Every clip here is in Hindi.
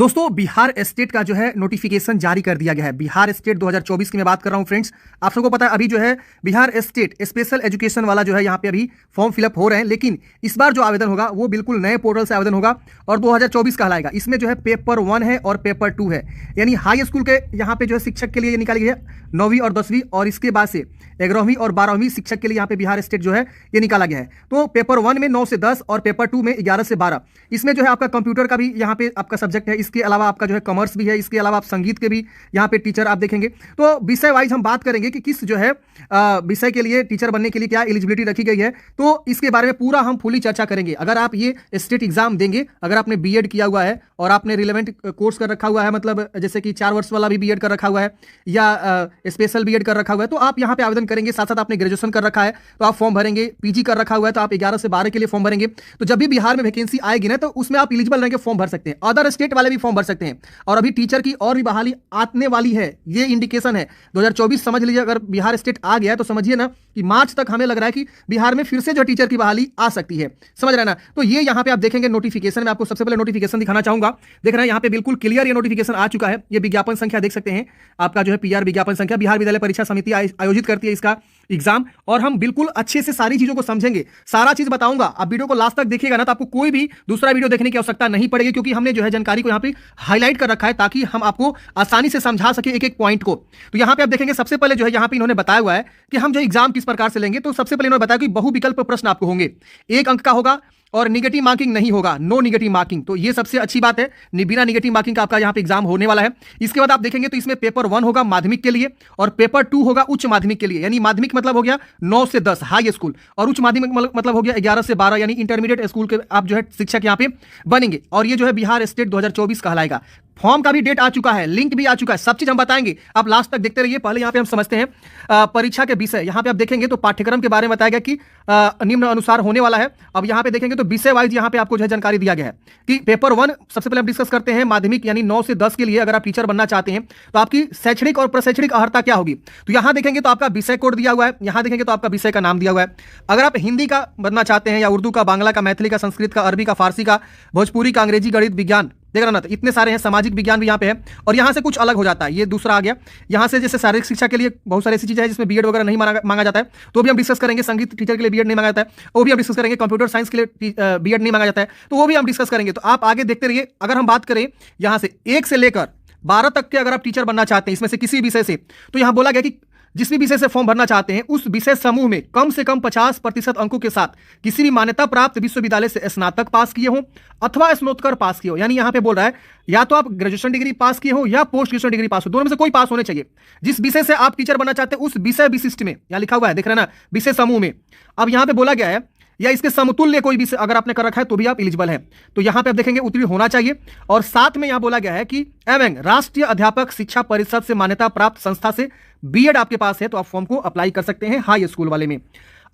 दोस्तों बिहार स्टेट का जो है नोटिफिकेशन जारी कर दिया गया है। बिहार स्टेट 2024 की मैं बात कर रहा हूं फ्रेंड्स। आप सबको पता है अभी जो है बिहार स्टेट स्पेशल एजुकेशन वाला जो है यहाँ पे अभी फॉर्म फिलअप हो रहे हैं, लेकिन इस बार जो आवेदन होगा वो बिल्कुल नए पोर्टल से आवेदन होगा और 2024 कहलाएगा। इसमें जो है पेपर 1 है और पेपर 2 है, यानी हाई स्कूल के यहाँ पे जो है शिक्षक के लिए निकाली गई है 9वीं और 10वीं, और इसके बाद से 11वीं और 12वीं शिक्षक के लिए यहाँ पे बिहार स्टेट जो है ये निकाला गया है। तो पेपर 1 में 9 से 10 और पेपर 2 में 11 से 12। इसमें जो है आपका कंप्यूटर का भी यहाँ पे आपका सब्जेक्ट है, इसके अलावा आपका जो है कॉमर्स भी है, इसके अलावा आप संगीत के भी यहाँ पे टीचर आप देखेंगे। तो विषय वाइज हम बात करेंगे कि किस जो है विषय के लिए टीचर बनने के लिए क्या एलिजिबिलिटी रखी गई है, तो इसके बारे में पूरा हम फुली चर्चा करेंगे। अगर आप ये स्टेट एग्जाम देंगे, अगर आपने बीएड किया हुआ है और आपने रिलेवेंट कोर्स कर रखा हुआ है, मतलब जैसे कि 4 वर्ष वाला भी बीएड कर रखा हुआ है या स्पेशल बीएड कर रखा हुआ है, तो आप यहाँ पे आवेदन करेंगे। साथ साथ आपने ग्रेजुएशन कर रखा है तो आप फॉर्म भरेंगे, पीजी कर रखा हुआ है तो आप 11 से 12 के लिए फॉर्म भरेंगे। तो जब भी बिहार में वैकेंसी आएगी ना तो उसमें आप एलिजिबल रहेंगे, फॉर्म भर सकते हैं। अदर स्टेट वाले भी फॉर्म भर सकते हैं और अभी टीचर की और भी बहाली आने वाली है, ये इंडिकेशन है 2024 समझ लीजिए। अगर बिहार स्टेट आ गया तो समझिए ना कि मार्च तक हमें लग रहा है कि बिहार में फिर से जो टीचर की बहाली आ सकती है, समझ रहे हैं ना। तो ये यहाँ पे आप देखेंगे नोटिफिकेशन में, आपको सबसे पहले नोटिफिकेशन दिखाना चाहूंगा। देख रहे हैं यहाँ पे बिल्कुल क्लियर ये नोटिफिकेशन आ चुका है। ये विज्ञापन संख्या देख सकते हैं आपका जो है पीआर विज्ञापन संख्या, बिहार विद्यालय परीक्षा समिति आयोजित करती है इसका एग्जाम, और हम बिल्कुल अच्छे से सारी चीजों को समझेंगे, सारा चीज बताऊंगा। आप वीडियो को लास्ट तक देखिएगा ना तो आपको कोई भी दूसरा वीडियो देखने की आवश्यकता नहीं पड़ेगी, क्योंकि हमने जो है जानकारी को यहाँ पे हाईलाइट कर रखा है ताकि हम आपको आसानी से समझा सके एक एक पॉइंट को। तो यहाँ पे आप देखेंगे सबसे पहले जो है यहाँ पे इन्होंने बताया हुआ है कि हम जो एग्जाम किस प्रकार से लेंगे। तो सबसे पहले इन्होंने बताया कि बहुविकल्प प्रश्न आपको होंगे, 1 अंक का होगा और निगेटिव मार्किंग नहीं होगा, नो निगेटिव मार्किंग। तो ये सबसे अच्छी बात है, बिना निगेटिव मार्किंग का आपका यहाँ पे एग्जाम होने वाला है। इसके बाद आप देखेंगे तो इसमें पेपर 1 होगा माध्यमिक के लिए और पेपर 2 होगा उच्च माध्यमिक के लिए। यानी माध्यमिक मतलब हो गया 9 से 10 हाई स्कूल, और उच्च माध्यमिक मतलब हो गया 11 से 12 यानी इंटरमीडिएट स्कूल के आप जो है शिक्षक यहाँ पे बनेंगे। और ये जो है बिहार स्टेट 2024 कहलाएगा। फॉर्म का भी डेट आ चुका है, लिंक भी आ चुका है, सब चीज हम बताएंगे, आप लास्ट तक देखते रहिए। पहले यहाँ पे हम समझते हैं परीक्षा के विषय। यहाँ पे आप देखेंगे तो पाठ्यक्रम के बारे में बताया गया कि निम्न अनुसार होने वाला है। अब यहाँ पे देखेंगे तो विषय वाइज यहाँ पे आपको जो है जानकारी दिया गया है कि पेपर 1 सबसे पहले हम डिस्कस करते हैं माध्यमिक यानी 9 से 10 के लिए अगर आप टीचर बनना चाहते हैं तो आपकी शैक्षणिक और प्रशैक्षणिक अर्हता क्या होगी। तो यहाँ देखेंगे तो आपका विषय कोड दिया हुआ है, यहाँ देखेंगे तो आपका विषय का नाम दिया हुआ है। अगर आप हिंदी का बनना चाहते हैं या उर्दू का, बांग्ला का, मैथिली का, संस्कृत का, अरबी का, फारसी का, भोजपुरी का, अंग्रेजी, गणित, विज्ञान, देख रहा ना, तो इतने सारे हैं। सामाजिक विज्ञान भी यहाँ पे है और यहाँ से कुछ अलग हो जाता है, ये दूसरा आ गया। यहाँ से जैसे शारीरिक शिक्षा के लिए बहुत सारी ऐसी चीजें हैं जिसमें बीएड वगैरह नहीं मांगा जाता है, तो भी हम डिस्कस करेंगे। संगीत टीचर के लिए बीएड नहीं मांगा जाता है, वो भी हम डिस्कस करेंगे। कंप्यूटर साइंस के लिए बीएड नहीं मांगा जाता है, तो वो भी हम डिस्कस करेंगे। तो आप आगे देखते रहिए। अगर हम बात करें यहाँ से 1 से लेकर 12 तक के अगर आप टीचर बनना चाहते हैं इसमें से किसी विषय से, तो यहाँ बोला गया कि जिस भी विषय से फॉर्म भरना चाहते हैं उस विषय समूह में कम से कम 50% अंकों के साथ किसी भी मान्यता प्राप्त विश्वविद्यालय से स्नातक पास किए हों अथवा स्नातकोत्तर पास किए हो। यानी यहाँ पे बोल रहा है या तो आप ग्रेजुएशन डिग्री पास किए हो या पोस्ट ग्रेजुएशन डिग्री पास हो, दोनों में से कोई पास होने चाहिए। जिस विषय से आप टीचर बनना चाहते हैं उस विषय विशिष्ट में, यहाँ लिखा हुआ है देख रहे हैं ना, विषय समूह में। अब यहाँ पे बोला गया है या इसके समतुल्य कोई भी अगर आपने कर रखा है तो भी आप एलिजिबल हैं। तो यहाँ पे आप देखेंगे उत्तीर्ण होना चाहिए। और साथ में यहाँ बोला गया है कि एवं राष्ट्रीय अध्यापक शिक्षा परिषद से मान्यता प्राप्त संस्था से बीएड आपके पास है तो आप फॉर्म को अप्लाई कर सकते हैं हाई स्कूल वाले में।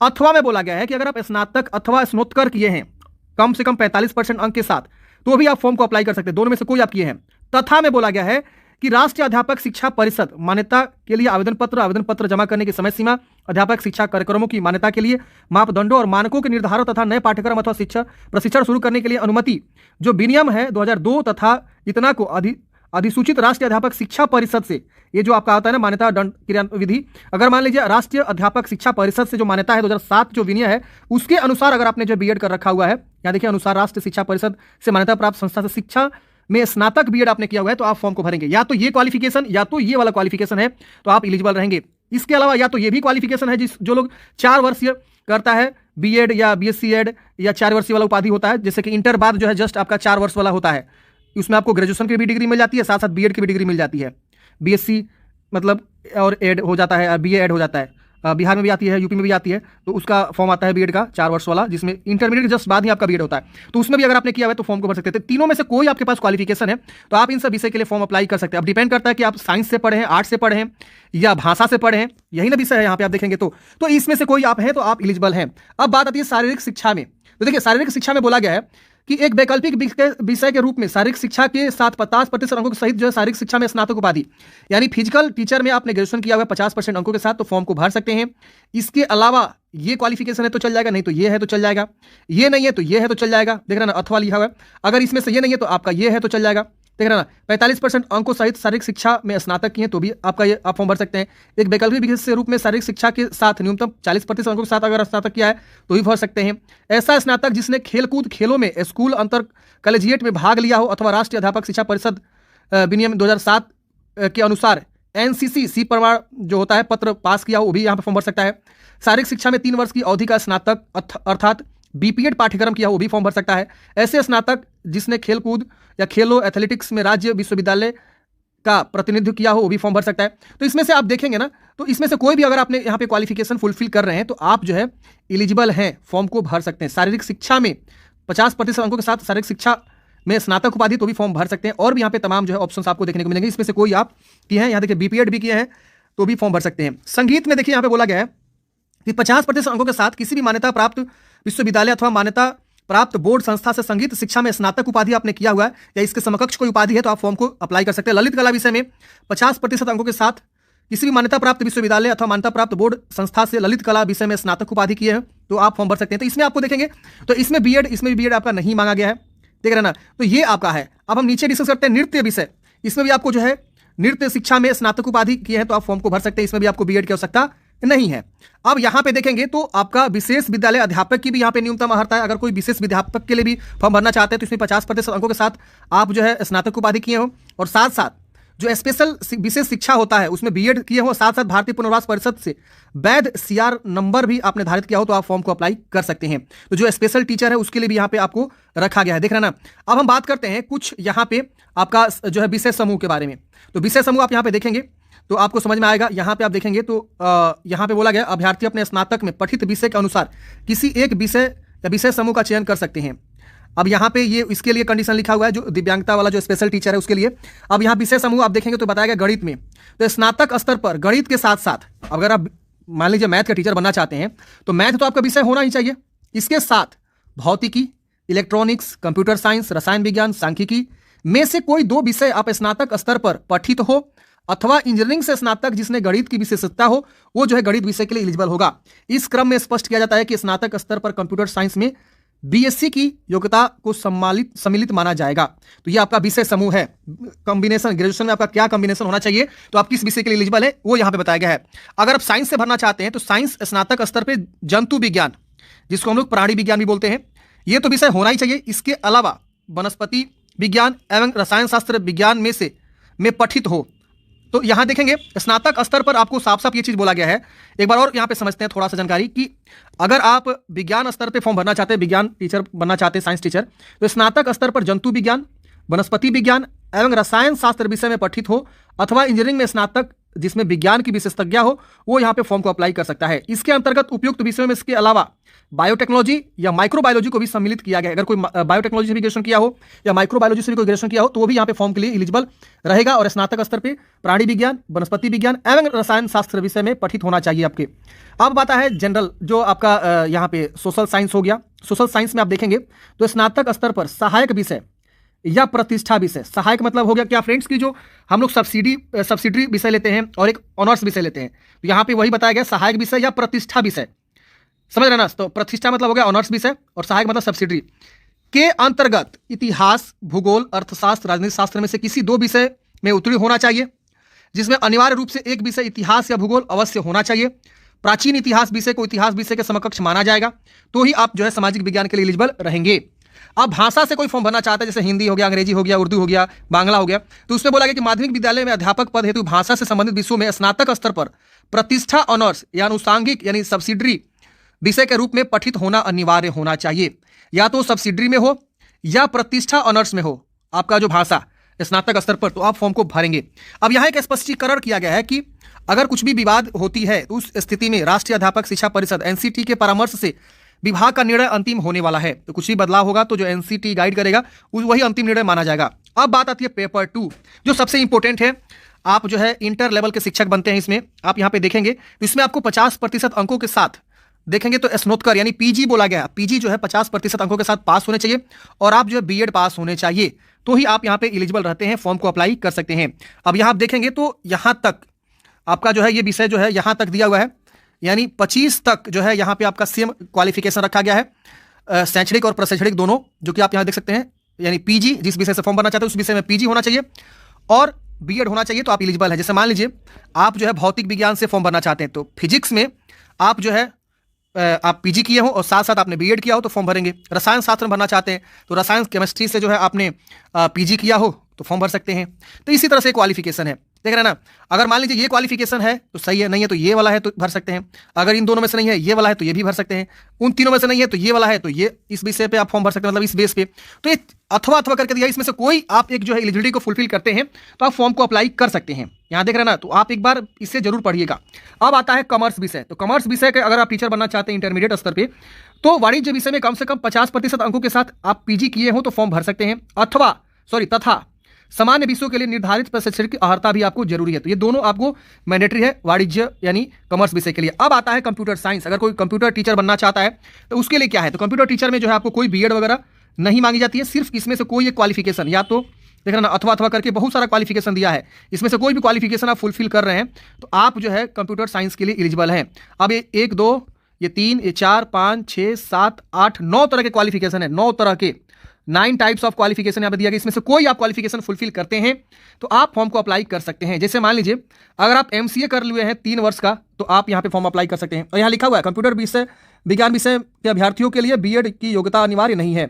अथवा में बोला गया है कि अगर आप स्नातक अथवा स्नातकोत्तर किए हैं कम से कम 45% अंक के साथ तो भी आप फॉर्म को अप्लाई कर सकते हैं, दोनों में से कोई आप किए हैं। तथा में बोला गया है कि राष्ट्रीय अध्यापक शिक्षा परिषद मान्यता के लिए आवेदन पत्र जमा करने की समय सीमा, अध्यापक शिक्षा कार्यक्रमों की मान्यता के लिए मापदंडों और मानकों के निर्धारण तथा नए पाठ्यक्रम अथवा शिक्षा प्रशिक्षण शुरू करने के लिए अनुमति जो विनियम है 2002 तथा इतना को अधिसूचित राष्ट्रीय अध्यापक शिक्षा परिषद से, ये जो आपका आता है ना मान्यता दंड क्रियाविधि, अगर मान लीजिए राष्ट्रीय अध्यापक शिक्षा परिषद से जो मान्यता है 2007 जो विनय है उसके अनुसार अगर आपने जो बीएड कर रखा हुआ है, यहाँ देखिए अनुसार राष्ट्रीय शिक्षा परिषद से मान्यता प्राप्त संस्था से शिक्षा में स्नातक बीएड आपने किया हुआ है तो आप फॉर्म को भरेंगे। या तो ये क्वालिफिकेशन या तो ये वाला क्वालिफिकेशन है तो आप एलिजिबल रहेंगे। इसके अलावा या तो ये भी क्वालिफिकेशन है जो लोग 4 वर्षीय करता है बीएड या बीएससी एड या 4 वर्षीय वाला उपाधि होता है, जैसे कि इंटर बाद जो है जस्ट आपका 4 वर्ष वाला होता है, उसमें आपको ग्रेजुएशन की भी डिग्री मिल जाती है, साथ साथ बीएड की भी डिग्री मिल जाती है। बीएससी मतलब और एड हो जाता है, बीए एड हो जाता है, बिहार में भी आती है, यूपी में भी आती है, तो उसका फॉर्म आता है बीएड का 4 वर्ष वाला, जिसमें इंटरमीडिएट जस्ट बाद ही आपका बीएड होता है। तो उसमें भी अगर आपने किया हुआ है तो फॉर्म को भर सकते हैं। तीनों में से कोई आपके पास क्वालिफिकेशन है तो आप इन सब विषय के लिए फॉर्म अप्लाई कर सकते हैं। अब डिपेंड करता है कि आप साइंस से पढ़े हैं, आर्ट्स से पढ़े हैं या भाषा से पढ़े हैं, यही ना विषय है यहाँ पे आप देखेंगे तो इसमें से कोई आप हैं तो आप एलिजिबल हैं। अब बात आती है शारीरिक शिक्षा में। तो देखिए शारीरिक शिक्षा में बोला गया है कि एक वैकल्पिक विषय के रूप में शारीरिक शिक्षा के साथ 50% अंकों के सहित जो है शारीरिक शिक्षा में स्नातक उपाधि यानी फिजिकल टीचर में आपने ग्रेजुएशन किया हुआ है 50% अंकों के साथ तो फॉर्म को भर सकते हैं। इसके अलावा ये क्वालिफिकेशन है तो चल जाएगा, नहीं तो ये है तो चल जाएगा, ये नहीं है तो ये है तो चल जाएगा। देख रहे ना अथवा लिखा हुआ है, अगर इसमें से ये नहीं है तो आपका ये है तो चल जाएगा, देख रहे ना, 45% अंकों सहित शारीरिक शिक्षा में स्नातक किए तो भी आपका ये आप फॉर्म भर सकते हैं। एक वैकल्पिक विषय के रूप में शारीरिक शिक्षा के साथ न्यूनतम 40% अंकों के साथ अगर स्नातक किया है तो भी भर सकते हैं। ऐसा स्नातक जिसने खेलकूद खेलों में स्कूल अंतर कॉलेजिएट में भाग लिया हो अथवा राष्ट्रीय अध्यापक शिक्षा परिषद विनियम 2007 के अनुसार NCC प्रमाण जो होता है पत्र पास किया हो, वो भी यहाँ पर फॉर्म भर सकता है। शारीरिक शिक्षा में 3 वर्ष की अवधि का स्नातक अर्थात BPEड पाठ्यक्रम किया हो, वो भी फॉर्म भर सकता है। ऐसे स्नातक जिसने खेलकूद या खेलो एथलेटिक्स में राज्य विश्वविद्यालय का प्रतिनिधित्व किया हो, वो भी फॉर्म भर सकता है। तो इसमें से आप देखेंगे ना, तो इसमें से कोई भी अगर आपने यहाँ पे क्वालिफिकेशन फुलफिल कर रहे हैं तो आप जो है एलिजिबल हैं, फॉर्म को भर सकते हैं। शारीरिक शिक्षा में 50% अंकों के साथ शारीरिक शिक्षा में स्नातक उपाधि तो भी फॉर्म भर सकते हैं। और भी यहाँ पे तमाम जो है ऑप्शंस आपको देखने को मिलेंगे, इसमें से कोई आप किए हैं, यहाँ देखिए BPEड भी किए हैं तो भी फॉर्म भर सकते हैं। संगीत में देखिए यहाँ पे बोला गया है कि 50% अंकों के साथ किसी भी मान्यता प्राप्त विश्वविद्यालय अथवा मान्यता प्राप्त बोर्ड संस्था से संगीत शिक्षा में स्नातक उपाधि आपने किया हुआ है या इसके समकक्ष कोई उपाधि है तो आप फॉर्म को अप्लाई कर सकते हैं। ललित कला विषय में 50% अंकों के साथ किसी भी मान्यता प्राप्त विश्वविद्यालय अथवा मान्यता प्राप्त बोर्ड संस्था से ललित कला विषय में स्नातक उपाधि किए हैं तो आप फॉर्म भर सकते हैं। तो इसमें आपको देखेंगे तो इसमें BEड आपका नहीं मांगा गया है, देख रहे ना, तो ये आपका है। अब हम नीचे डिस्कस करते हैं नृत्य विषय। इसमें भी आपको जो है नृत्य शिक्षा में स्नातक उपाधि किए हैं तो आप फॉर्म को भर सकते हैं, इसमें भी आपको BEड की आवश्यकता नहीं है। अब यहाँ पे देखेंगे तो आपका विशेष विद्यालय अध्यापक की भी यहाँ पे न्यूनतम अर्हता है। अगर कोई विशेष विद्यापक के लिए भी फॉर्म भरना चाहते हैं तो इसमें 50% अंकों के साथ आप जो है स्नातक उपाधि किए हो और साथ साथ जो स्पेशल विशेष शिक्षा होता है उसमें BEड किए हो, साथ साथ भारतीय पुनर्वास परिषद से वैध CR नंबर भी आपने निर्धारित किया हो तो आप फॉर्म को अप्लाई कर सकते हैं। तो जो स्पेशल टीचर है उसके लिए भी यहाँ पे आपको रखा गया है, देख रहे हैं ना। अब हम बात करते हैं कुछ यहाँ पे आपका जो है विषय समूह के बारे में। तो विषय समूह आप यहाँ पे देखेंगे तो आपको समझ में आएगा। यहाँ पे आप देखेंगे तो यहाँ पे बोला गया अभ्यर्थी अपने स्नातक में पठित विषय के अनुसार किसी एक विषय या विषय समूह का चयन कर सकते हैं। अब यहाँ पे ये इसके लिए कंडीशन लिखा हुआ है जो दिव्यांगता वाला जो स्पेशल टीचर है उसके लिए। अब यहाँ विषय समूह आप देखेंगे तो बताया गया गणित में, तो स्नातक स्तर पर गणित के साथ साथ अगर आप मान लीजिए मैथ का टीचर बनना चाहते हैं तो मैथ तो आपका विषय होना ही चाहिए। इसके साथ भौतिकी, इलेक्ट्रॉनिक्स, कंप्यूटर साइंस, रसायन विज्ञान, सांख्यिकी में से कोई 2 विषय आप स्नातक स्तर पर पठित हो अथवा इंजीनियरिंग से स्नातक जिसने गणित की विशेषता हो वो जो है गणित विषय के लिए एलिजिबल होगा। इस क्रम में स्पष्ट किया जाता है कि स्नातक स्तर पर कंप्यूटर साइंस में BSc की योग्यता को सम्मिलित माना जाएगा। तो ये आपका विषय समूह है। कॉम्बिनेशन ग्रेजुएशन में आपका क्या कॉम्बिनेशन होना चाहिए तो आप किस विषय के लिए एलिजिबल है वो यहाँ पे बताया गया है। अगर आप साइंस से भरना चाहते हैं तो साइंस स्नातक स्तर पे जंतु विज्ञान जिसको हम लोग प्राणी विज्ञान भी बोलते हैं ये तो विषय होना ही चाहिए। इसके अलावा वनस्पति विज्ञान एवं रसायन शास्त्र विज्ञान में पठित हो। तो यहाँ देखेंगे स्नातक स्तर पर आपको साफ साफ ये चीज़ बोला गया है। एक बार और यहाँ पे समझते हैं थोड़ा सा जानकारी कि अगर आप विज्ञान स्तर पे फॉर्म भरना चाहते हैं, विज्ञान टीचर बनना चाहते हैं, साइंस टीचर, तो स्नातक स्तर पर जंतु विज्ञान, वनस्पति विज्ञान एवं रसायन शास्त्र विषय में पठित हो अथवा इंजीनियरिंग में स्नातक जिसमें विज्ञान की विशेषज्ञता हो वो यहाँ पे फॉर्म को अप्लाई कर सकता है। इसके अंतर्गत उपयुक्त विषयों में इसके अलावा बायोटेक्नोलॉजी या माइक्रोबायोलॉजी को भी सम्मिलित किया गया। अगर कोई बायोटेक्नोलॉजी से भी ग्रेजुएशन किया हो या माइक्रोबायोलॉजी से भी कोई ग्रेजुएशन किया हो तो वो भी यहाँ पे फॉर्म के लिए एलिजिबल रहेगा। और स्नातक स्तर पे प्राणी विज्ञान, वनस्पति विज्ञान एवं रसायन शास्त्र विषय में पठित होना चाहिए आपके। अब बात है जनरल जो आपका यहाँ पे सोशल साइंस हो गया। सोशल साइंस में आप देखेंगे तो स्नातक स्तर पर सहायक विषय या प्रतिष्ठा विषय, सहायक मतलब हो गया क्या फ्रेंड्स की जो हम लोग सब्सिडरी विषय लेते हैं और एक ऑनर्स विषय लेते हैं, तो यहाँ पे वही बताया गया सहायक विषय या प्रतिष्ठा विषय, समझ रहे ना। तो प्रतिष्ठा मतलब हो गया ऑनर्स विषय और सहायक मतलब सब्सिडरी के अंतर्गत इतिहास, भूगोल, अर्थशास्त्र, राजनीति शास्त्र में से किसी 2 विषय में उत्तीर्ण होना चाहिए, जिसमें अनिवार्य रूप से एक विषय इतिहास या भूगोल अवश्य होना चाहिए। प्राचीन इतिहास विषय को इतिहास विषय के समकक्ष माना जाएगा तो ही आप जो है सामाजिक विज्ञान के लिए एलिजिबल रहेंगे। अब भाषा से कोई फॉर्म भरना चाहता है जैसे हिंदी हो गया, अंग्रेजी हो गया, उर्दू हो गया, बांग्ला हो गया, तो उसमें बोला गया कि माध्यमिक विद्यालय में अध्यापक पद हेतु भाषा से संबंधित विषयों में स्नातक स्तर पर प्रतिष्ठा ऑनर्स या अनुसांगिक यानी सब्सिडरी विषय के रूप में पठित होना अनिवार्य होना चाहिए। या तो सब्सिडरी में हो या प्रतिष्ठा ऑनर्स में हो आपका जो भाषा स्नातक स्तर पर, तो आप फॉर्म को भरेंगे। अब यहाँ एक स्पष्टीकरण किया गया है कि अगर कुछ भी विवाद होती है तो उस स्थिति में राष्ट्रीय अध्यापक शिक्षा परिषद NCT के परामर्श से विभाग का निर्णय अंतिम होने वाला है। तो कुछ भी बदलाव होगा तो जो NCT गाइड करेगा वही अंतिम निर्णय माना जाएगा। अब बात आती है पेपर 2 जो सबसे इंपॉर्टेंट है। आप जो है इंटर लेवल के शिक्षक बनते हैं, इसमें आप यहाँ पे देखेंगे तो इसमें आपको 50% अंकों के साथ देखेंगे तो स्नातक यानी PG बोला गया, PG जो है 50% अंकों के साथ पास होने चाहिए और आप जो है BEड पास होने चाहिए तो ही आप यहाँ पे एलिजिबल रहते हैं, फॉर्म को अप्लाई कर सकते हैं। अब यहाँ आप देखेंगे तो यहाँ तक आपका जो है ये विषय जो है यहाँ तक दिया हुआ है, यानी 25 तक जो है यहाँ पे आपका सेम क्वालिफिकेशन रखा गया है, शैक्षणिक और प्रशैक्षणिक दोनों, जो कि आप यहाँ देख सकते हैं यानी पीजी, जिस विषय से फॉर्म भरना चाहते हैं उस विषय में पीजी होना चाहिए और बीएड होना चाहिए, तो आप एलिजिबल है। जैसे मान लीजिए आप जो है भौतिक विज्ञान से फॉर्म भरना चाहते हैं, तो फिजिक्स में आप जो है आप पीजी किए हो और साथ साथ आपने बीएड किया हो तो फॉर्म भरेंगे। रसायन शास्त्र में भरना चाहते हैं तो रसायन केमिस्ट्री से जो है आपने पीजी किया हो तो फॉर्म भर सकते हैं। तो इसी तरह से क्वालिफिकेशन है, देख रहे हैं ना। अगर मान लीजिए ये क्वालिफिकेशन है तो सही है, नहीं है तो ये वाला है तो भर सकते हैं। अगर इन दोनों में से नहीं है, ये वाला है तो ये भी भर सकते हैं। उन तीनों में से नहीं है तो ये वाला है तो ये, इस विषय पे आप फॉर्म भर सकते हैं, मतलब इस बेस पे। तो ये अथवा अथवा करके दिया, इसमें से कोई आप एक जो है एलिजिबिलिटी को फुलफिल करते हैं तो आप फॉर्म को अप्लाई कर सकते हैं। यहाँ देख रहे हैं ना, तो आप एक बार इससे जरूर पढ़िएगा। अब आता है कॉमर्स विषय। तो कॉमर्स विषय के अगर आप टीचर बनना चाहते हैं इंटरमीडिएट स्तर पे, तो वाणिज्य विषय में कम से कम 50% अंकों के साथ आप पीजी किए हो तो फॉर्म भर सकते हैं, तथा सामान्य विषयों के लिए निर्धारित प्रशिक्षण की अर्हता भी आपको जरूरी है। तो ये दोनों आपको मैंडेटरी है वाणिज्य यानी कॉमर्स विषय के लिए। अब आता है कंप्यूटर साइंस। अगर कोई कंप्यूटर टीचर बनना चाहता है तो उसके लिए क्या है, तो कंप्यूटर टीचर में जो है आपको कोई बीएड वगैरह नहीं मांगी जाती है, सिर्फ इसमें से कोई एक क्वालिफिकेशन, या तो देख रहे ना अथवा अथवा करके बहुत सारा क्वालिफिकेशन दिया है, इसमें से कोई भी क्वालिफिकेशन आप फुलफिल कर रहे हैं तो आप जो है कंप्यूटर साइंस के लिए एलिजिबल हैं। अब ये 1 2 ये 3 ये 4 5 6 7 8 9 तरह के क्वालिफिकेशन है, 9 तरह के 9 टाइप्स ऑफ क्वालिफिकेशन यहाँ पे दिया गया। इसमें से कोई आप क्वालिफिकेशन फुलफिल करते हैं तो आप फॉर्म को अप्लाई कर सकते हैं। जैसे मान लीजिए अगर आप एमसीए कर लिए हैं 3 वर्ष का तो आप यहाँ पे फॉर्म अप्लाई कर सकते हैं। और यहाँ लिखा हुआ है कंप्यूटर विज्ञान विषय के अभ्यर्थियों के लिए बीएड की योग्यता अनिवार्य नहीं है।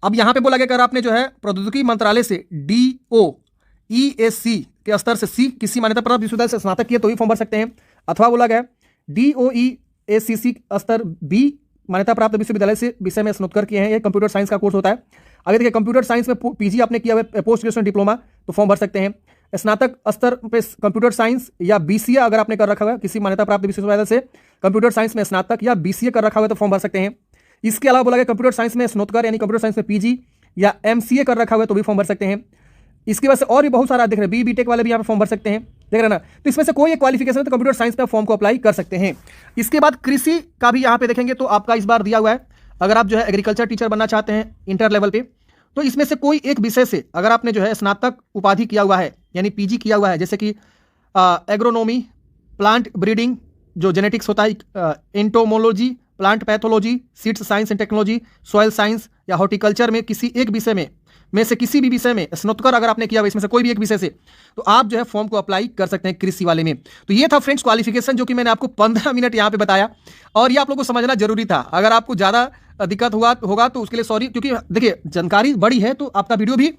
अब यहाँ पे बोला गया अगर आपने जो है प्रौद्योगिकी मंत्रालय से DOEAC के स्तर से किसी मान्यता प्राप्त विश्वविद्यालय से स्नातक किए तो भी फॉर्म भर सकते हैं। अथवा बोला गया DOEACC स्तर B मान्यता प्राप्त विश्वविद्यालय से विषय में स्नातक किए हैं, ये कंप्यूटर साइंस का कोर्स होता है। अगर देखिए कंप्यूटर साइंस में पीजी आपने किया हुआ है, पोस्ट ग्रेजुएशन डिप्लोमा, तो फॉर्म भर सकते हैं। स्नातक स्तर पे कंप्यूटर साइंस या बीसीए अगर आपने कर रखा हुआ है किसी मान्यता प्राप्त विश्वविद्यालय से कंप्यूटर साइंस में स्नातक या बीसीए कर रखा हुआ है तो फॉर्म भर सकते हैं। इसके अलावा बोला गया कंप्यूटर साइंस में स्नातक यानी कंप्यूटर साइंस में पीजी या एमसीए कर रखा हुआ है तो भी फॉर्म भर सकते हैं। इसकी वजह से और भी बहुत सारा देख रहे हैं, बीटेक वाले भी यहाँ पे फॉर्म भर सकते हैं, देख रहे ना। तो इसमें से कोई एक क्वालिफिकेशन है तो कंप्यूटर साइंस पे फॉर्म को अप्लाई कर सकते हैं। इसके बाद कृषि का भी यहाँ पे देखेंगे तो आपका इस बार दिया हुआ है, अगर आप जो है एग्रीकल्चर टीचर बनना चाहते हैं इंटर लेवल पे, तो इसमें से कोई एक विषय से अगर आपने जो है स्नातक उपाधि किया हुआ है यानी पीजी किया हुआ है, जैसे कि एग्रोनॉमी, प्लांट ब्रीडिंग जो जेनेटिक्स होता है, entomology, plant pathology, seeds science and technology, soil science या हॉर्टिकल्चर में किसी एक विषय में से किसी भी विषय में स्नातक अगर आपने किया हुआ इसमें से कोई भी एक विषय से, तो आप जो है फॉर्म को अप्लाई कर सकते हैं कृषि वाले में। तो ये था फ्रेंड्स क्वालिफिकेशन जो कि मैंने आपको 15 मिनट यहाँ पे बताया और ये आप लोगों को समझना जरूरी था। अगर आपको ज़्यादा दिक्कत होगा तो उसके लिए सॉरी, क्योंकि देखिए जानकारी बड़ी है तो आपका वीडियो भी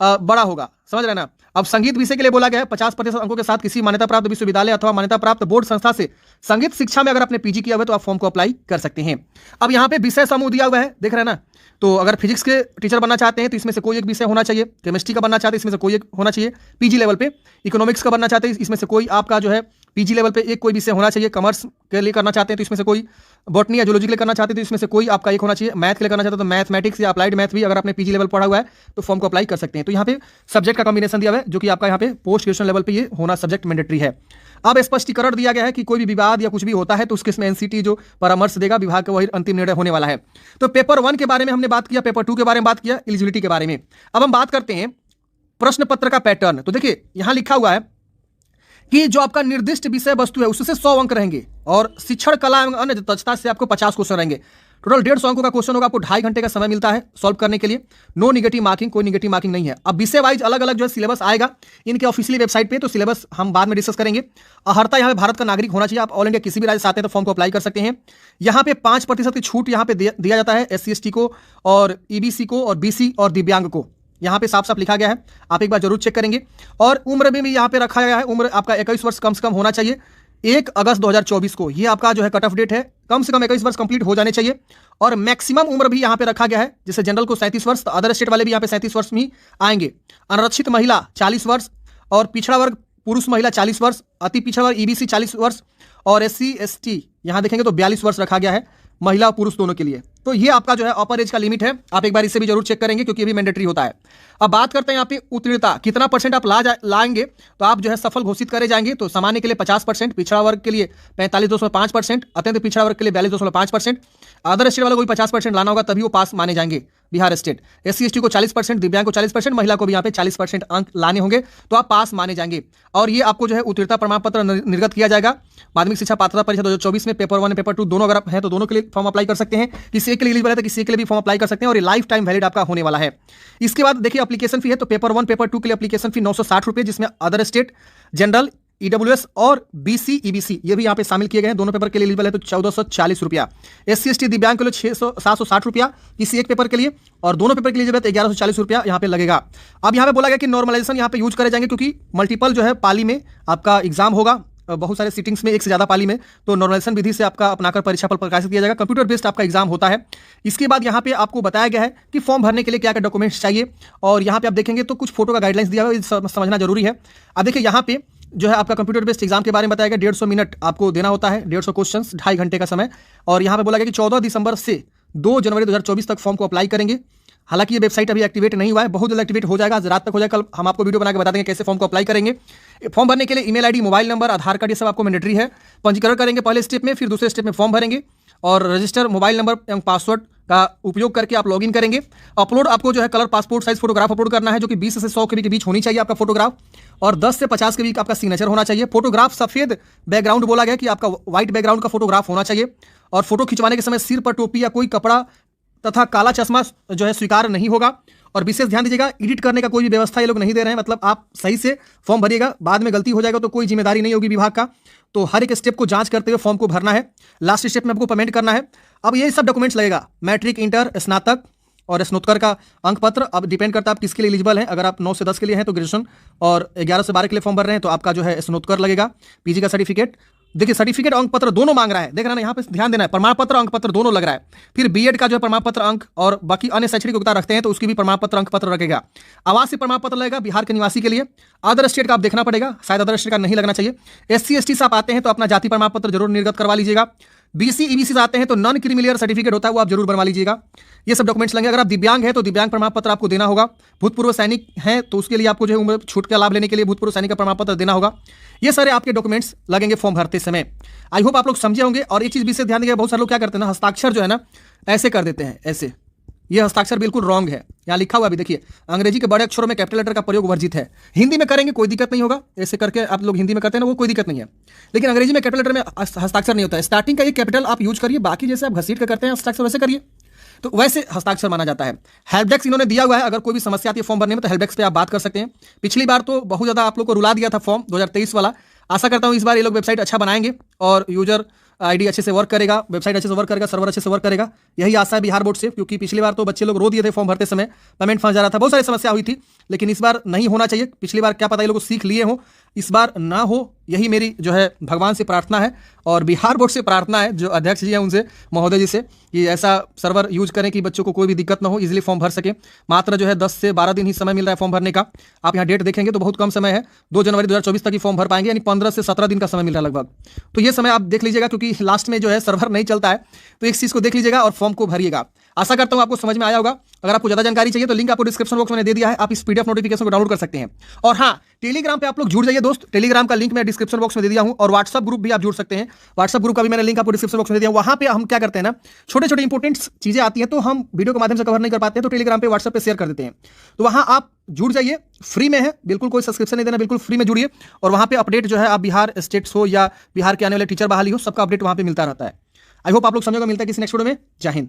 बड़ा होगा, समझ रहे ना। अब संगीत विषय के लिए बोला गया है 50% अंकों के साथ किसी मान्यता प्राप्त विश्वविद्यालय अथवा मान्यता प्राप्त बोर्ड संस्था से संगीत शिक्षा में अगर आपने पीजी किया हुआ है तो आप फॉर्म को अप्लाई कर सकते हैं। अब यहाँ पे विषय समूह दिया हुआ है, देख रहे हैं ना। तो अगर फिजिक्स के टीचर बनना चाहते हैं तो इसमें से कोई एक विषय होना चाहिए, केमिस्ट्री का बनना चाहते हैं इसमें से कोई एक होना चाहिए पीजी लेवल पे, इकोनॉमिक्स का बनना चाहते हैं इसमें से कोई आपका जो है पीजी लेवल पे एक कोई विषय होना चाहिए, कॉमर्स के लिए करना चाहते हैं तो इसमें से कोई, बॉटनी या जूलॉजी के लिए करना चाहते हैं तो इसमें से कोई आपका एक होना चाहिए, मैथ के लिए करना चाहते हैं तो मैथमेटिक्स या अप्लाइड मैथ भी अगर आपने पीजी लेवल पढ़ा हुआ है तो फॉर्म को अप्लाई कर सकते हैं। तो यहाँ पे सब्जेक्ट का कॉम्बिनेशन दिया हुआ है जो कि आपका यहाँ पे पोस्ट ग्रेजुएशन लेवल पे ये होना सब्जेक्ट मैंडेटरी है। अब स्पष्टीकरण दिया गया है कि कोई भी विवाद या कुछ भी होता है तो उसके इसमें एनसीटी जो परामर्श देगा विभाग का वही अंतिम निर्णय होने वाला है। तो पेपर 1 के बारे में हमने बात किया, पेपर 2 के बारे में बात किया, एलिजिबिलिटी के बारे में। अब हम बात करते हैं प्रश्न पत्र का पैटर्न। तो देखिए यहाँ लिखा हुआ है कि जो आपका निर्दिष्ट विषय वस्तु है उससे 100 अंक रहेंगे और शिक्षण कला एवं अन्य दक्षता से आपको 50 क्वेश्चन रहेंगे। टोटल 150 अंकों का क्वेश्चन होगा, आपको 2.5 घंटे का समय मिलता है सॉल्व करने के लिए। नो निगेटिव मार्किंग, कोई निगेटिव मार्किंग नहीं है। अब विषय वाइज अलग अलग जो है सिलेबस आएगा इनके ऑफिशियली वेबसाइट पे, तो सिलेबस हम बाद में डिस्कस करेंगे। अर्हता यहाँ पे भारत का नागरिक होना चाहिए, आप ऑल इंडिया किसी भी राज्य से आते हैं तो फॉर्म को अप्लाई कर सकते हैं। यहाँ पे 5% की छूट यहाँ पे दिया जाता है SC ST को और EBC को और BC और दिव्यांग को, यहाँ पे साफ साफ लिखा गया है, आप एक बार जरूर चेक करेंगे। और उम्र में भी यहाँ पे रखा गया है, उम्र आपका 21 वर्ष कम से कम होना चाहिए। 1 अगस्त 2024 को ये आपका जो है कट ऑफ डेट है, कम से कम 21 वर्ष कंप्लीट हो जाने चाहिए। और मैक्सिमम उम्र भी यहाँ पे रखा गया है, जैसे जनरल को 37 वर्ष, तो अदर स्टेट वाले भी यहाँ पे 37 वर्ष में ही आएंगे। अनारक्षित महिला 40 वर्ष और पिछड़ा वर्ग पुरुष महिला 40 वर्ष, अति पिछड़ा वर्ग EBC 40 वर्ष और SC ST यहाँ देखेंगे तो 42 वर्ष रखा गया है, महिला और पुरुष दोनों के लिए। तो ये आपका जो है अपर एज का लिमिट है, आप एक बार इसे भी जरूर चेक करेंगे क्योंकि ये भी मैंडेटरी होता है। अब बात करते हैं यहाँ पे उत्तीर्णता, कितना % आप लाएंगे तो आप जो है सफल घोषित करे जाएंगे। तो सामान्य के लिए 50%, पिछड़ा वर्ग के लिए 45.5%, अत्यंत पिछड़ा वर्ग के लिए 42.5%, अदर स्टेट वाले को भी 50% लाना होगा तभी वो पास माने जाएंगे। बिहार स्टेट। SC/ST को 40%, दिव्यांग को 40%, महिला को भी यहाँ पे 40% अंक लाने होंगे तो आप पास माने जाएंगे। और ये आपको जो है उत्तीर्णता प्रमाण पत्र निर्गत किया जाएगा। माध्यमिक शिक्षा पात्रता परीक्षा 2024 में पेपर 1 पेपर 2 दोनों अगर हैं तो दोनों के लिए फॉर्म अप्लाई कर सकते हैं। किसी एक के लिए एलिजिबल है तो किसी एक के लिए भी फॉर्म अप्लाई कर सकते हैं और ये लाइफ टाइम वैलिड आपका होने वाला है। इसके बाद देखिए एप्लीकेशन फी है, तो पेपर 1 पेपर 2 के लिए एप्लीकेशन फी 960 रुपये, जिसमें अदर स्टेट, जनरल, EWS और BC EBC ये भी यहाँ पे शामिल किए गए हैं। दोनों पेपर के लिए एलिजिबल है तो 1440 रुपया। SC/ST दिव्यांग के लिए 760 रुपया किसी एक पेपर के लिए, और दोनों पेपर के लिए 1140 रुपया यहाँ पे लगेगा। अब यहाँ पे बोला गया कि नॉर्मलाइजेशन यहाँ पे यूज करे जाएंगे क्योंकि मल्टीपल जो है पाली में आपका एग्जाम होगा, बहुत सारे सीटिंग्स में एक से ज़्यादा पाली में, तो नॉर्मलाइजेशन विधि से आपका अपनाकर परीक्षा पर प्रकाशित किया जाएगा। कंप्यूटर बेस्ड आपका एग्जाम होता है। इसके बाद यहाँ पे आपको बताया गया है कि फॉर्म भरने के लिए क्या क्या डॉक्यूमेंट्स चाहिए, और यहाँ पे आप देखेंगे तो कुछ फोटो का गाइडलाइंस दिया हुआ है, समझना जरूरी है। अब देखिए यहाँ पे जो है आपका कंप्यूटर बेस्ड एग्जाम के बारे में बताया गया। 150 मिनट आपको देना होता है, 150 क्वेश्चन, 2.5 घंटे का समय। और यहाँ पे बोला गया कि 14 दिसंबर से 2 जनवरी 2024 तक फॉर्म को अप्लाई करेंगे। हालांकि ये वेबसाइट अभी एक्टिवेट नहीं हुआ है, बहुत जल्द एक्टिवेट हो जाएगा, आज रात तक हो जाएगा। कल हम आपको वीडियो बना के बता देंगे कैसे फॉर्म को अप्लाई करेंगे। फॉर्म भरने के लिए ईमेल आईडी, मोबाइल नंबर, आधार कार्ड ये सब आपको मैंडेटरी है। पंजीकरण करेंगे पहले स्टेप में, फिर दूसरे स्टेप में फॉर्म भरेंगे और रजिस्टर मोबाइल नंबर एवं पासवर्ड का उपयोग करके आप लॉगिन करेंगे। अपलोड आपको जो है colour passport size photograph upload करना है, जो कि 20 से 100 के बीच होनी चाहिए आपका फोटोग्राफ, और 10 से 50 के बीच आपका सिग्नेचर होना चाहिए। फोटोग्राफ सफेद बैकग्राउंड बोला गया कि आपका व्हाइट बैकग्राउंड का फोटोग्राफ होना चाहिए, और फोटो खिंचवाने के समय सिर पर टोपी या कोई कपड़ा तथा काला चश्मा जो है स्वीकार नहीं होगा। और विशेष ध्यान दीजिएगा, एडिट करने का कोई भी व्यवस्था ये लोग नहीं दे रहे हैं, मतलब आप सही से फॉर्म भरिएगा, बाद में गलती हो जाएगा तो कोई जिम्मेदारी नहीं होगी विभाग का। तो हर एक स्टेप को जांच करते हुए फॉर्म को भरना है। लास्ट स्टेप में आपको पेमेंट करना है। अब ये सब डॉक्यूमेंट्स लगेगा, मैट्रिक, इंटर, स्नातक और स्नातकोत्तर का अंक पत्र। अब डिपेंड करता है आप किसके लिए एलिजिबल हैं। अगर आप 9 से 10 के लिए हैं तो ग्रेजुएशन, और 11 से 12 के लिए फॉर्म भर रहे हैं तो आपका जो है स्नातकोत्तर लगेगा। PG का सर्टिफिकेट, देखिए सर्टिफिकेट अंक पत्र दोनों मांग रहा है, देख रहा है यहाँ पे ध्यान देना है, प्रमाण पत्र अंक पत्र दोनों लग रहा है। फिर B.Ed का जो है प्रमाण पत्र अंक, और बाकी अन्य शैक्षणिक योग्यता रखते हैं तो उसकी भी प्रमाण पत्र अंक पत्र रखेगा। आवासीय प्रमाण पत्र लगेगा बिहार के निवासी के लिए। अदर स्टेट का आप देखना पड़ेगा, शायद अदर स्टेट का नहीं लगना चाहिए। SC/ST से आप आते हैं तो अपना जाति प्रमाण पत्र जरूर निर्गत करवा लीजिएगा। BC EBC से आते हैं तो नॉन क्रीमिलियर सर्टिफिकेट होता है, वो आप जरूर बनवा लीजिएगा। ये सब डॉक्यूमेंट्स लगेंगे। अगर आप दिव्यांग हैं तो दिव्यांग प्रमाण पत्र आपको देना होगा। भूतपूर्व सैनिक हैं तो उसके लिए आपको जो है उम्र छूट का लाभ लेने के लिए भूतपूर्व सैनिक का प्रमाण पत्र देना होगा। ये सारे आपके डॉक्यूमेंट्स लगेंगे फॉर्म भरते समय। आई होप आप लोग समझे होंगे। और एक चीज विशेष ध्यान देंगे, बहुत सारे लोग क्या करते हैं ना, हस्ताक्षर जो है ना ऐसे कर देते हैं, ऐसे। ये हस्ताक्षर बिल्कुल रॉन्ग है। यहाँ लिखा हुआ भी देखिए, अंग्रेजी के बड़े अक्षरों में कैपिटल लेटर का प्रयोग वर्जित है। हिंदी में करेंगे कोई दिक्कत नहीं होगा, ऐसे करके आप लोग हिंदी में करते हैं ना, वो कोई दिक्कत नहीं है। लेकिन अंग्रेजी में कैपिटल लेटर में हस्ताक्षर नहीं होता है। स्टार्टिंग का एक कैपिटल आप यूज करिए, बाकी जैसे आप घसीट कर करते हैं हस्ताक्षर वैसे करिए, तो वैसे हस्ताक्षर माना जाता है। हेल्प डेस्क इन्होंने दिया हुआ है, अगर कोई भी समस्या आती है फॉर्म भरने में तो हेल्प डेस्क पे आप बात कर सकते हैं। पिछली बार तो बहुत ज़्यादा आप लोग को रुला दिया था फॉर्म 2023 वाला। आशा करता हूँ इस बार ये लोग वेबसाइट अच्छा बनाएंगे और यूजर आईडी अच्छे से वर्क करेगा, वेबसाइट अच्छे से वर्क करेगा, सर्वर अच्छे से वर्क करेगा। यही आशा है बिहार बोर्ड से, क्योंकि पिछली बार तो बच्चे लोग रो दिए थे फॉर्म भरते समय, पेमेंट फंस जा रहा था, बहुत सारी समस्या हुई थी। लेकिन इस बार नहीं होना चाहिए। पिछली बार क्या पता ये लोग सीख लिए हो, इस बार ना हो, यही मेरी जो है भगवान से प्रार्थना है और बिहार बोर्ड से प्रार्थना है, जो अध्यक्ष जी हैं उनसे, महोदय जी से, कि ऐसा सर्वर यूज करें कि बच्चों को कोई भी दिक्कत ना हो, इजीली फॉर्म भर सके। मात्र जो है 10 से 12 दिन ही समय मिल रहा है फॉर्म भरने का। आप यहाँ डेट देखेंगे तो बहुत कम समय है, 2 जनवरी 2024 तक ही फॉर्म भर पाएंगे, यानी 15 से 17 दिन का समय मिल रहा है लगभग। तो ये समय आप देख लीजिएगा, क्योंकि लास्ट में जो है सर्वर नहीं चलता है, तो एक चीज़ को देख लीजिएगा और फॉर्म को भरिएगा। आशा करता हूँ आपको समझ में आया होगा। अगर आपको ज़्यादा जानकारी चाहिए तो लिंक आपको डिस्क्रिप्शन बॉक्स में दे दिया है, आप इस PDF नोटिफिकेशन को डाउनलोड कर सकते हैं। और हाँ, टेलीग्राम पे आप लोग जुड़ जाइए दोस्त, टेलीग्राम का लिंक मैं डिस्क्रिप्शन बॉक्स में दे दिया हूँ, और व्हाट्सअप ग्रुप भी आप जुड़ सकते हैं। व्हाट्सअप ग्रुप का भी मैंने लिंक आपको डिस्क्रिप्शन बॉक्स में दे दिया। वहाँ पे हम क्या करते हैं ना, छोटे छोटे इंपॉर्टेंट चीज़ें आती हैं तो हम वीडियो के माध्यम से कवर नहीं कर पाते हैं, तो टेलीग्राम पे, व्हाट्सअप पे शेयर कर देते हैं। तो वहाँ आप जुड़ जाइए, फ्री में है, बिल्कुल कोई सब्सक्रिप्शन नहीं देना, बिल्कुल फ्री में जुड़िए। और वहाँ पे अपडेट जो है, आप बिहार स्टेट्स हो या बिहार के आने वाले टीचर बहाली हो, सबका अपडेट वहाँ पे मिलता रहता है। आई होप आप लोग समझोगे। मिलता है किसी नेक्स्ट वीडियो में। जय हिंद।